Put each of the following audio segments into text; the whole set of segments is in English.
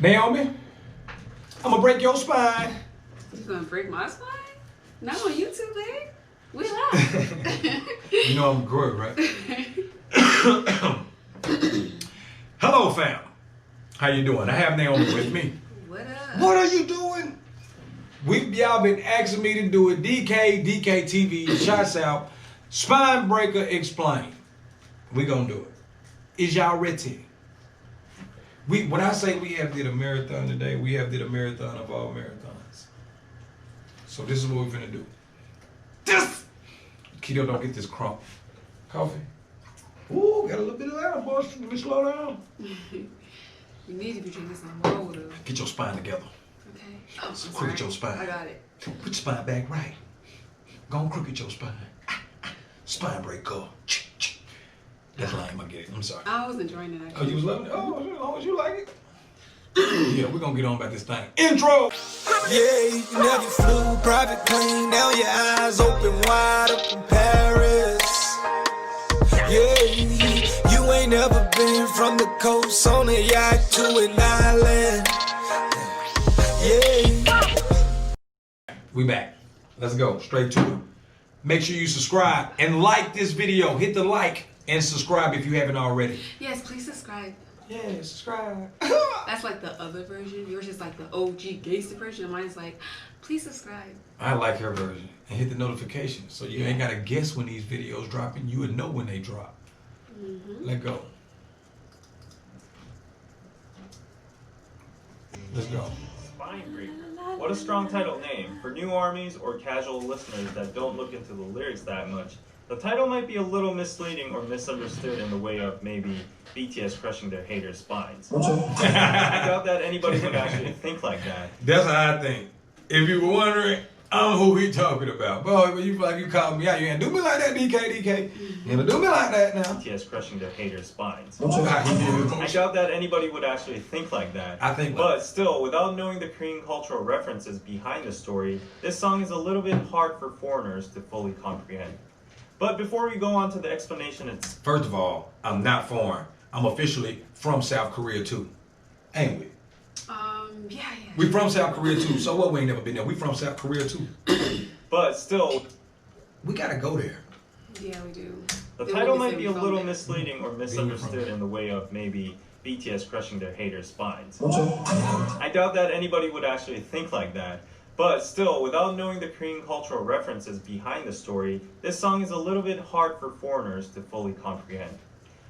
Naomi, I'm gonna break your spine. You gonna break my spine? Not on YouTube, babe. We live. You know I'm good, right? Hello, fam. How you doing? I have Naomi with me. What up? What are you doing? Y'all been asking me to do it. DK TV, shots out. Spine breaker explain. We gonna do it. Is y'all ready? When I say we have did a marathon today, we have did a marathon of all marathons. So this is what we're gonna do. This! Keto, don't get this crump. Coffee. Ooh, got a little bit of that, boss. Let me slow down. You need to be drinking some water. Get your spine together. Okay. Oh, So crooked your spine. I got it. Put your spine back right. Go on, crooked your spine. Spine breaker. That's lame, I get it. I'm sorry. I was enjoying it, Oh, actually. you was loving it? Oh, as long as you like it. Yeah, we're gonna get on about this thing. Intro! Yeah, you never flew private plane, now your eyes open wide up in Paris. Yeah, you ain't never been from the coast on a yacht to an island. Yeah. We back. Let's go straight to it. Make sure you subscribe and like this video. Hit the like and subscribe if you haven't already. Yes, please subscribe. Yeah, subscribe. That's like the other version. Yours is like the OG gangster version. And mine's like, please subscribe. I like her version. And hit the notifications so you ain't gotta guess when these videos dropping. You would know when they drop. Let go. Let's go. Spine breaker. What a strong title name. For new armies or casual listeners that don't look into the lyrics that much, the title might be a little misleading or misunderstood in the way of maybe BTS crushing their haters' spines. I doubt that anybody would actually think like that. That's how I think. If you were wondering, I'm who he talking about. Boy, when you feel like you called me out, you ain't do me like that, DK. You don't do me like that now. BTS crushing their haters' spines. I I doubt that anybody would actually think like that. I think But still, without knowing the Korean cultural references behind the story, this song is a little bit hard for foreigners to fully comprehend. But before we go on to the explanation, it's... First of all, I'm not foreign. I'm officially from South Korea too. Ain't we? Yeah. We from South Korea too. So what? We ain't never been there. We from South Korea too. But still, We gotta go there. Yeah, we do. the They title wouldn't might say be a we from little there. misleading or misunderstood in the way of maybe BTS crushing their haters' spines. I doubt that anybody would actually think like that. But still, without knowing the Korean cultural references behind the story, this song is a little bit hard for foreigners to fully comprehend.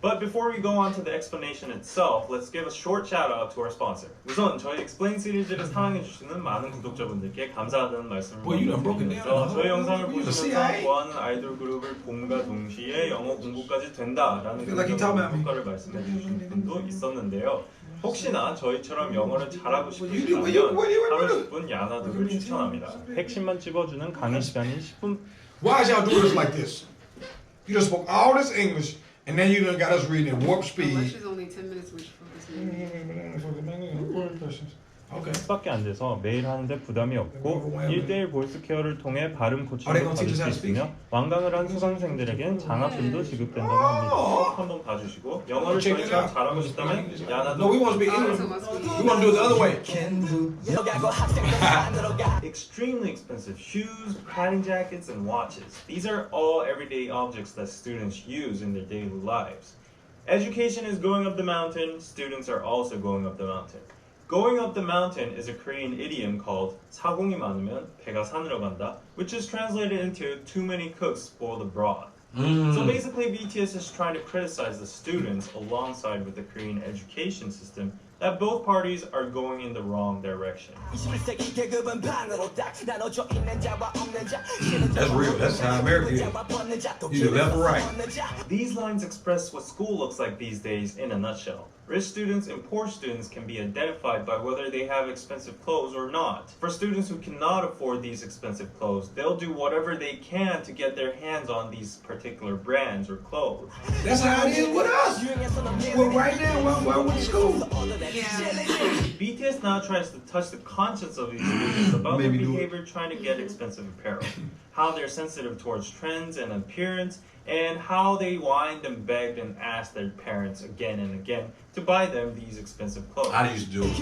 But before we go on to the explanation itself, let's give a short shout out to our sponsor. 우선 저희 Explain 시리즈를 사랑해주시는 많은 구독자분들께 감사하다는 말씀을 Well, you done broke it down. 드리면서 저희 영상을 You the 보시면서 CIA? 좋아하는 아이돌 그룹을 봄과 동시에 영어 공부까지 된다라는 Feel like you talking about me. 효과를 말씀해 주신 분도 있었는데요. 혹시나 저희처럼 영어를 잘하고 Well, you do- 싶으시다면 하루 10분 야나도를 추천합니다. 핵심만 찝어주는 강의 시간이 10분. Why is y'all doing us like this? You just spoke all this English, and then you done got us reading at warp Unless speed. she's only 10 minutes which for this movie. Okay. 밖에 안 돼서 매일 하는데 부담이 없고 1대1 보이스 케어를 통해 발음 고침을 받을 수 있으며 완강을 한 수강생들에겐 장학금도 지급된다고 합니다. 한번 봐주시고 영어를 저희처럼 잘하고 싶다면 No, we want to be English. We want to do it the other way. Extremely expensive shoes, padding jackets, and watches. These are all everyday objects that students use in their daily lives. Education is going up the mountain, students are also going up the mountain. Going up the mountain is a Korean idiom called 사공이 많으면 배가 산으로 간다, which is translated into too many cooks spoil the broth. So basically BTS is trying to criticize the students alongside with the Korean education system that both parties are going in the wrong direction. That's real. That's how America is. Either left or right. These lines express what school looks like these days in a nutshell. Rich students and poor students can be identified by whether they have expensive clothes or not. For students who cannot afford these expensive clothes, they'll do whatever they can to get their hands on these particular brands or clothes. That's how it is with us. Well, right now, where we school. BTS now tries to touch the conscience of these students about their Maybe do it. behavior trying to get expensive apparel, how they're sensitive towards trends and appearance, and how they whined and begged and asked their parents again and again to buy them these expensive clothes. I used to do it.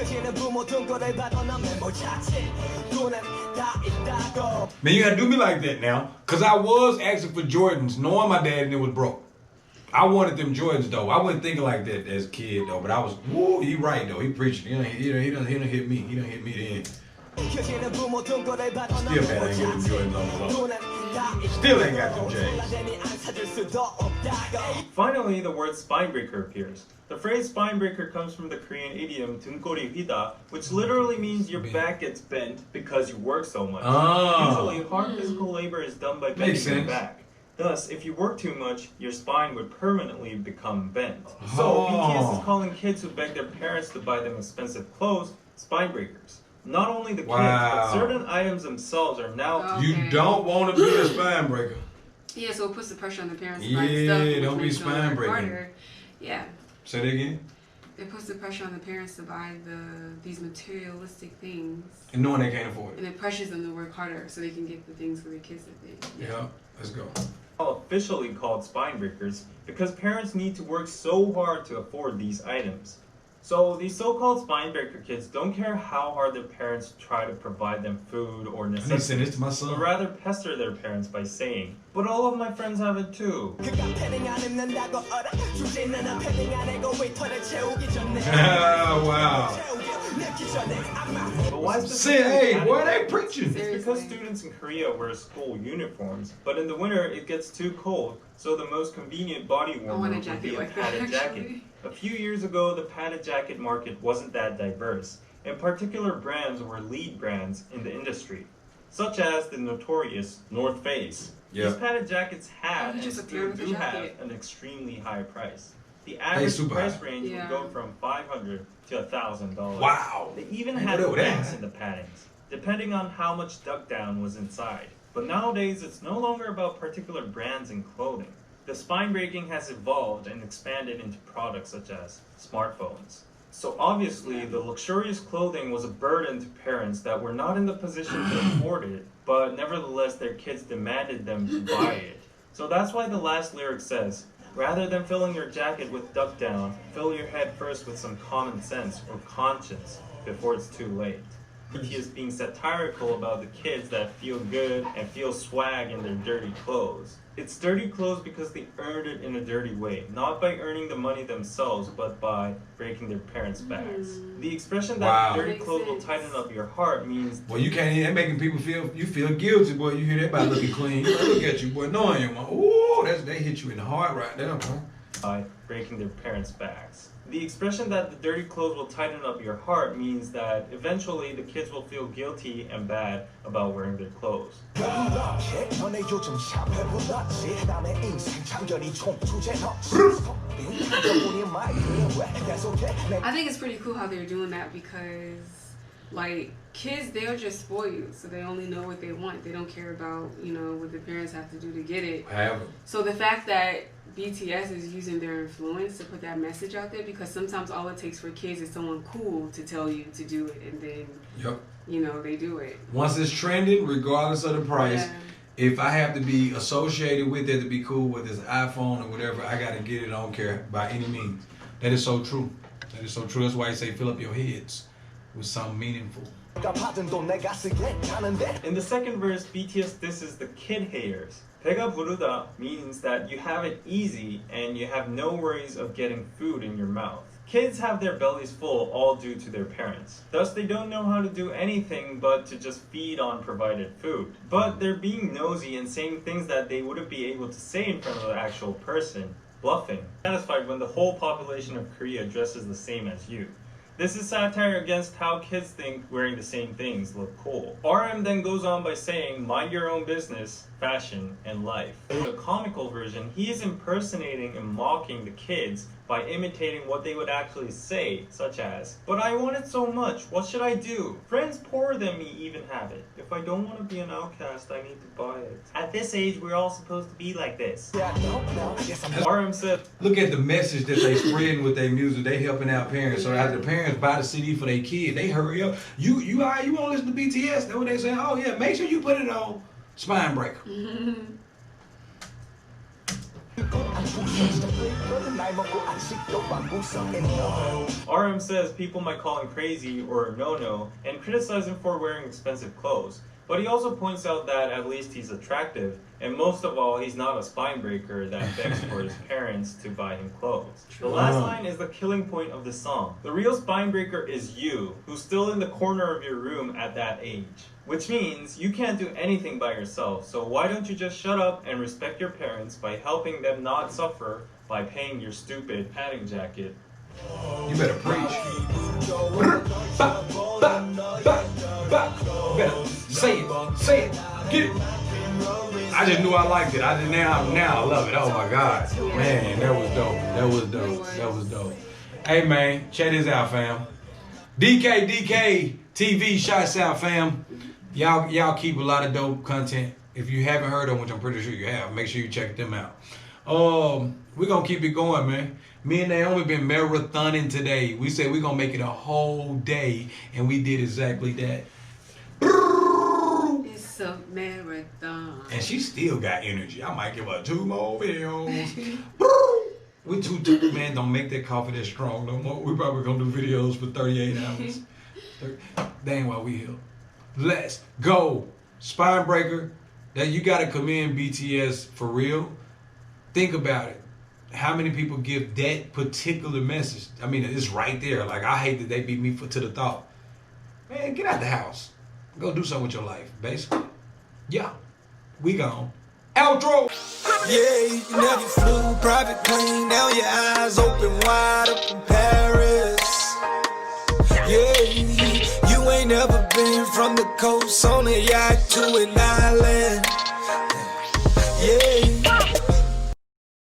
Man, you gotta do me like that now. Cause I was asking for Jordans, knowing my dad and it was broke. I wanted them Jordans though. I wasn't thinking like that as a kid though, but I was, woo, he right though. He preaching. He done hit me. He done hit me then. Still man, I ain't get them Jordans on the floor. Still ain't got them J's. Finally, the word spinebreaker appears. The phrase spinebreaker comes from the Korean idiom 등골이 휘다, which literally means your back gets bent because you work so much. Usually, hard physical labor is done by bending your back. Thus, if you work too much, your spine would permanently become bent. So, BTS is calling kids who beg their parents to buy them expensive clothes spinebreakers. Not only the kids, but certain items themselves are now... You don't want to be a spine breaker. Yeah, so it puts the pressure on the parents to buy stuff. Yeah, don't be spine breaking. Yeah. Say that again? It puts the pressure on the parents to buy these materialistic things. And knowing they can't afford it. And it pressures them to work harder so they can get the things for their kids that they... Yeah, let's go. Officially called spinebreakers because parents need to work so hard to afford these items. So these so-called spinebreaker kids don't care how hard their parents try to provide them food or necessities, but rather pester their parents by saying, "But all of my friends have it too." Wow. But why hey, why are they preaching? It's because students in Korea wear school uniforms, but in the winter it gets too cold, so the most convenient body warmer would be a padded jacket. A few years ago, the padded jacket market wasn't that diverse, and particular brands were lead brands in the industry, such as the notorious North Face. These padded jackets had and still do have an extremely high price. The average price range would go from $500 to $1,000. Wow! They even had blanks in the paddings, depending on how much duck down was inside. But nowadays, it's no longer about particular brands and clothing. The spine breaking has evolved and expanded into products such as smartphones. So obviously, the luxurious clothing was a burden to parents that were not in the position to afford it, but nevertheless their kids demanded them to buy it. So that's why the last lyric says, rather than filling your jacket with duck down, fill your head first with some common sense or conscience before it's too late. He is being satirical about the kids that feel good and feel swag in their dirty clothes. It's dirty clothes because they earned it in a dirty way, not by earning the money themselves, but by breaking their parents' backs. The expression that dirty clothes will tighten up your heart means... Well, you can't hear that making people feel guilty, boy. You hear that by looking clean. Look at you, boy, knowing you, man. Ooh, they hit you in the heart right there, boy. By breaking their parents' backs. The expression that the dirty clothes will tighten up your heart means that eventually the kids will feel guilty and bad about wearing their clothes. I think it's pretty cool how they're doing that because, like, kids, they'll just spoil you, so they only know what they want. They don't care about, you know, what the parents have to do to get it. So the fact that BTS is using their influence to put that message out there, because sometimes all it takes for kids is someone cool to tell you to do it, and then, you know, they do it. Once it's trending, regardless of the price, if I have to be associated with it to be cool with this iPhone or whatever, I got to get it. I don't care by any means. That is so true. That is so true. That's why I say fill up your heads with something meaningful. In the second verse, BTS disses the kid haters. 배가 부르다 means that you have it easy and you have no worries of getting food in your mouth. Kids have their bellies full all due to their parents. Thus, they don't know how to do anything but to just feed on provided food. But they're being nosy and saying things that they wouldn't be able to say in front of the actual person, bluffing. Satisfied when the whole population of Korea dresses the same as you. This is satire against how kids think wearing the same things look cool. RM then goes on by saying, mind your own business, fashion, and life. In the comical version, he is impersonating and mocking the kids by imitating what they would actually say, such as, "But I want it so much, what should I do? Friends poorer than me even have it. If I don't want to be an outcast, I need to buy it. At this age, we're all supposed to be like this." RM said, Look at the message that they spreading with their music. They helping out parents. So after the parents buy the CD for their kid, they hurry up. You want to listen to BTS? That's what they say. Oh yeah, make sure you put it on Spine Breaker. RM says people might call him crazy or a no-no and criticize him for wearing expensive clothes. But he also points out that at least he's attractive, and most of all, he's not a spine breaker that begs for his parents to buy him clothes. The last line is the killing point of the song. The real spine breaker is you, who's still in the corner of your room at that age. Which means you can't do anything by yourself, so why don't you just shut up and respect your parents by helping them not suffer by paying your stupid padding jacket? You better preach. Better say it, get it. I just knew I liked it. Now I love it. Oh my God, man, that was dope. Hey man, check this out, fam. DK TV, shots out, fam. Y'all keep a lot of dope content. If you haven't heard of them, which I'm pretty sure you have, make sure you check them out. We're gonna keep it going, man. Me and Naomi been marathoning today. We said we're gonna make it a whole day, and we did exactly that. It's a marathon. And she still got energy. I might give her 2 more videos. We too, man, don't make that coffee that strong no more. We probably gonna do videos for 38 hours. That ain't why we here. Let's go. Spine Breaker. That you gotta commend BTS for real. Think about it. How many people give that particular message? I mean, it's right there. Like, I hate that they beat me to the thought. Man, get out the house. Go do something with your life, basically. Yeah, we gone. Outro. Yeah, you never flew private plane, now your eyes open wide up in Paris. Yeah, you ain't never been from the coast on a yacht to an island.